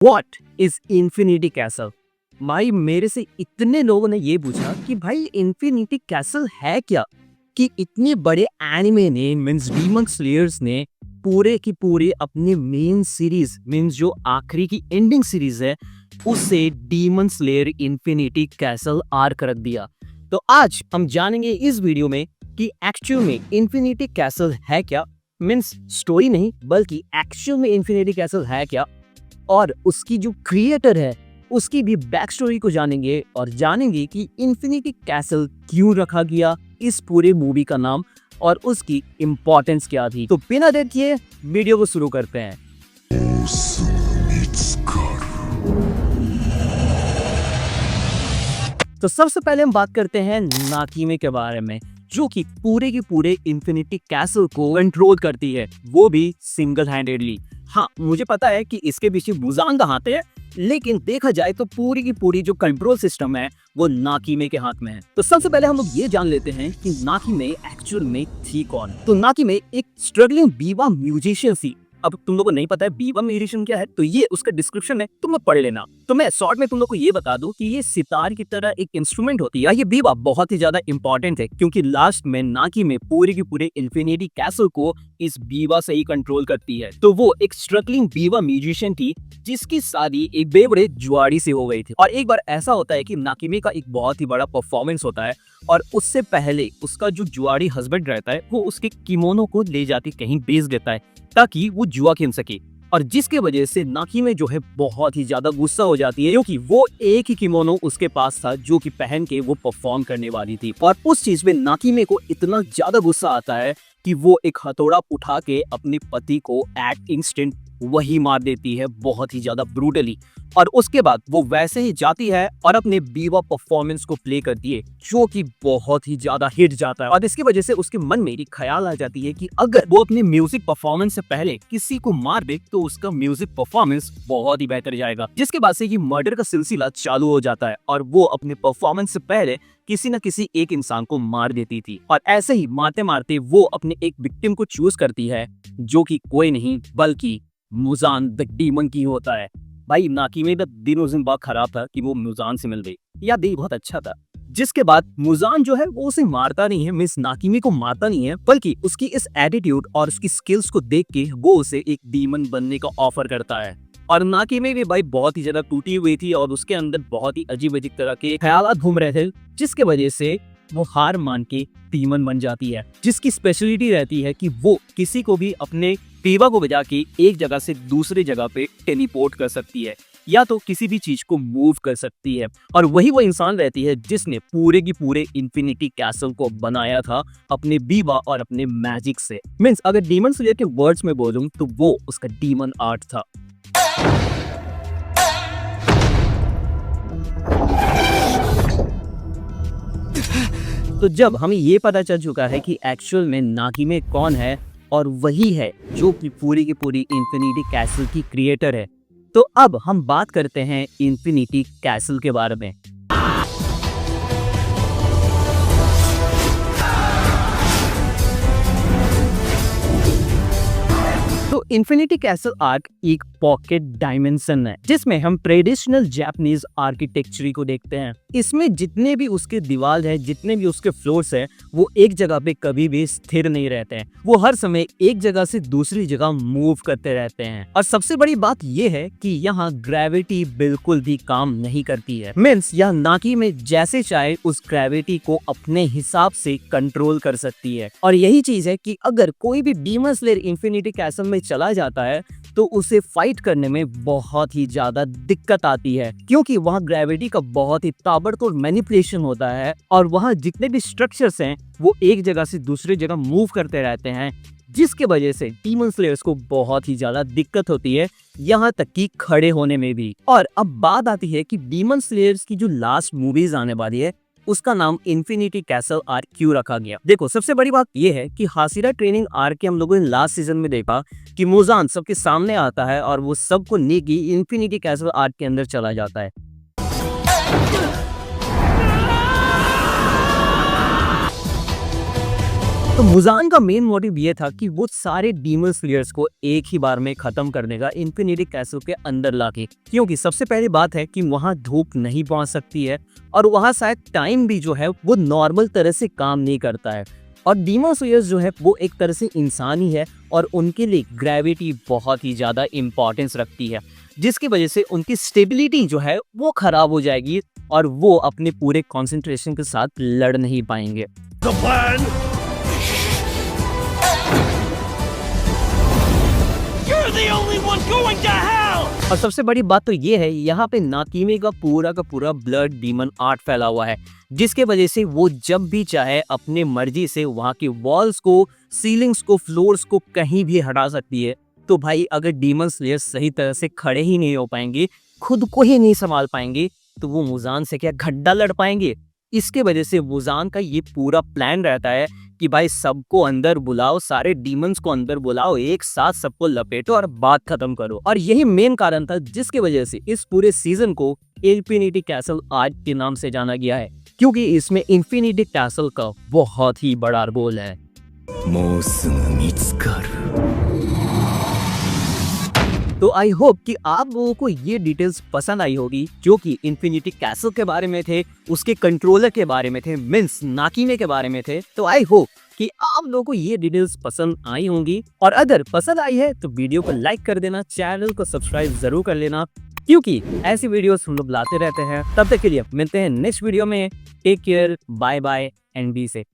What is Infinity Castle? भाई मेरे से इतने लोगों ने ये पूछा कि भाई इन्फिनिटी कैसल है क्या, कि इतने बड़े एनिमे ने मींस डीमन स्लेयर्स ने पूरे की पूरे अपने मेन सीरीज मींस जो आखिरी की एंडिंग सीरीज है उसे demon slayer infinity castle arc रख दिया। तो आज हम जानेंगे इस वीडियो में कि एक्चुअल में इन्फिनिटी कैसल है क्या, मींस स्टोरी नहीं बल्कि एक्चुअल में इन्फिनिटी कैसल है क्या, और उसकी जो क्रिएटर है उसकी भी बैक स्टोरी को जानेंगे और जानेंगे कि इन्फिनिटी कैसल क्यों रखा गया इस पूरे मूवी का नाम और उसकी इम्पोर्टेंस क्या थी। तो बिना देर किए वीडियो को शुरू करते हैं। तो सबसे पहले हम बात करते हैं नाकीमे के बारे में, जो कि पूरे की पूरे इन्फिनिटी कैसल को कंट्रोल करती है, वो भी सिंगल हैंडेडली। हाँ, मुझे पता है कि इसके पीछे मुजान का हाथ है, लेकिन देखा जाए तो पूरी की पूरी जो कंट्रोल सिस्टम है वो नाकीमे के हाथ में है। तो सबसे पहले हम लोग ये जान लेते हैं कि नाकीमे एक्चुअल में थी कौन। तो नाकीमे एक स्ट्रगलिंग बीवा म्यूजिशियन थी। अब तुम लोगों को नहीं पता है बीवा म्यूजिशियन क्या है, तो ये उसका डिस्क्रिप्शन है, तुम लोग पढ़ लेना। तो मैं शॉर्ट में तुम लोग को ये बता दूं कि ये सितार की तरह एक इंस्ट्रूमेंट होती है। ये बीवा बहुत ही ज्यादा इंपॉर्टेंट है क्योंकि लास्ट में नाकीमे पूरे की पूरे इन्फिनिटी कैसल को इस बीवा से ही कंट्रोल करती है। तो वो एक स्ट्रगलिंग बीवा म्यूजिशियन थी जिसकी शादी एक बेबड़े जुआड़ी से हो गई थी। और एक बार ऐसा होता है कि नाकीमे का एक बहुत ही बड़ा परफॉर्मेंस होता है और उससे पहले उसका जो जुआड़ी हस्बैंड रहता है वो उसके किमोनो को ले जाके कहीं बेच देता है ताकि वो जुआ खेल सके, और जिसके वजह से नाकीमे जो है बहुत ही ज्यादा गुस्सा हो जाती है क्योंकि वो एक ही किमोनो उसके पास था जो कि पहन के वो परफॉर्म करने वाली थी। और उस चीज में नाकीमे को इतना ज्यादा गुस्सा आता है कि वो एक हथौड़ा उठा के अपने पति को एट इंस्टेंट वही मार देती है, बहुत ही ज्यादा ब्रूटली। और उसके बाद वो वैसे ही जाती है और अपने बीवा परफॉर्मेंस को प्ले करती है जो कि बहुत ही ज्यादा हिट जाता है। और इसकी वजह से उसके मन में एक ख्याल आ जाती है कि अगर वो अपने म्यूजिक परफॉर्मेंस से पहले किसी को मार दे तो उसका म्यूजिक परफॉर्मेंस बहुत ही बेहतर जाएगा। जिसके बाद से ये मर्डर का सिलसिला चालू हो जाता है और वो अपने परफॉर्मेंस से पहले किसी न किसी एक इंसान को मार देती थी। और ऐसे ही मारते मारते वो अपने एक विक्टिम को चूज करती है जो कि कोई नहीं बल्कि मुजान द डीमन की होता है। भाई नाकीमे का दिन उस दिन बहुत खराब था कि वो मुजान से मिल गई, या दिल बहुत अच्छा था। जिसके बाद मुजान जो है वो उसे मारता नहीं है, मिस नाकीमे को मारता नहीं है, बल्कि उसकी इस एटीट्यूड और उसकी स्किल्स को देख के वो उसे एक डीमन बनने का ऑफर करता है। और नाकीमे भी भाई बहुत ही ज्यादा टूटी हुई थी और उसके अंदर बहुत ही अजीब अजीब तरह के ख्याल घूम रहे थे, जिसके वजह से वो हार मान के डीमन बन जाती है। जिसकी स्पेशलिटी रहती है कि वो किसी को भी अपने बीवा को बजा के एक जगह से दूसरी जगह पे टेलीपोर्ट कर सकती है या तो किसी भी चीज को मूव कर सकती है। और वही वो इंसान रहती है जिसने पूरे की पूरे इन्फिनिटी कैसल को बनाया था अपने बीवा और अपने मैजिक से। मींस अगर डीमन स्लेयर के वर्ड्स में बोलूं तो वो उसका डीमन आर्ट था। तो जब हमें ये पता चल चुका है कि एक्चुअल में नाकीमे कौन है और वही है जो कि पूरी की पूरी इन्फिनिटी कैसल की क्रिएटर है, तो अब हम बात करते हैं इन्फिनिटी कैसल के बारे में। तो इन्फिनिटी कैसल आर्क एक पॉकेट डायमेंशन है जिसमें हम ट्रेडिशनल जापानीज आर्किटेक्चर को देखते हैं। इसमें जितने भी उसके दीवार है, जितने भी उसके फ्लोर्स है, वो एक जगह पे कभी भी स्थिर नहीं रहते हैं। वो हर समय एक जगह से दूसरी जगह मूव करते रहते हैं। और सबसे बड़ी बात ये है कि यहाँ ग्रेविटी बिल्कुल भी काम नहीं करती है। मींस यह नाकीमे जैसे चाहे उस ग्रेविटी को अपने हिसाब से कंट्रोल कर सकती है। और यही चीज है कि अगर कोई भी डीमन स्लेयर इन्फिनिटी कैसल में चला जाता है तो उसे फाइट करने में बहुत ही ज्यादा दिक्कत आती है क्योंकि वहाँ ग्रेविटी का बहुत ही ताबड़तोड़ मैनिपुलेशन होता है और वहाँ जितने भी स्ट्रक्चर्स हैं वो एक जगह से दूसरी जगह मूव करते रहते हैं, जिसके वजह से डीमन स्लेयर्स को बहुत ही ज्यादा दिक्कत होती है, यहाँ तक कि खड़े होने में भी। और अब बात आती है कि डीमन स्लेयर्स की जो लास्ट मूवीज आने वाली है उसका नाम इन्फिनिटी कैसल आर्क क्यों रखा गया। देखो सबसे बड़ी बात यह है कि हासिरा ट्रेनिंग आर्क के हम लोगों ने लास्ट सीजन में देखा कि मुजान सबके सामने आता है और वो सबको नेगी इन्फिनिटी कैसल आर्क के अंदर चला जाता है। तो मुजान का मेन मोटिव ये था कि वो सारे डीमन स्लेयर्स को एक ही बार में खत्म करने का इन्फिनिटी कैसल के अंदर लाके, क्योंकि सबसे पहली बात है कि वहाँ धूप नहीं पहुंच सकती है और वहाँ शायद टाइम भी जो है वो नॉर्मल तरह से काम नहीं करता है। और डीमन स्लेयर्स जो है वो एक तरह से इंसान ही है और उनके लिए ग्रेविटी बहुत ही ज़्यादा इंपॉर्टेंस रखती है, जिसकी वजह से उनकी स्टेबिलिटी जो है वो खराब हो जाएगी और वो अपने पूरे कंसंट्रेशन के साथ लड़ नहीं पाएंगे। The plan? You're the only one going to hell! और सबसे बड़ी बात तो ये है, यहाँ पे नाकीमे का पूरा ब्लड डीमन आर्ट फैला हुआ है, जिसके वजह से वो जब भी चाहे अपने मर्जी से वहाँ की वॉल्स को, सीलिंग्स को, फ्लोर्स को कहीं भी हटा सकती है। तो भाई अगर डीमन स्लेयर्स सही तरह से खड़े ही नहीं हो पाएंगे, खुद को ही नहीं संभाल पाएंगे, तो वो मुजान से क्या गड्ढा लड़ पाएंगे। इसके वजह से मुजान का ये पूरा प्लान रहता है कि भाई सबको अंदर बुलाओ, सारे डीमंस को अंदर बुलाओ, एक साथ सबको लपेटो और बात खत्म करो। और यही मेन कारण था जिसकी वजह से इस पूरे सीजन को इन्फिनिटी कैसल आर्क के नाम से जाना गया है, क्योंकि इसमें इन्फिनिटी कैसल का बहुत ही बड़ा रोल है। तो आई होप कि आप लोगों को ये डिटेल्स पसंद आई होगी, जो कि इन्फिनिटी कैसल के बारे में थे, उसके कंट्रोलर के बारे में थे, मींस नाकीमे के बारे में थे। तो आई होप कि आप लोगों को ये डिटेल्स पसंद आई होंगी, और अगर पसंद आई है तो वीडियो को लाइक कर देना, चैनल को सब्सक्राइब जरूर कर लेना, क्योंकि ऐसी वीडियोस हम लोग लाते रहते हैं। तब तक के लिए मिलते हैं नेक्स्ट वीडियो में। Take care, bye bye and be safe.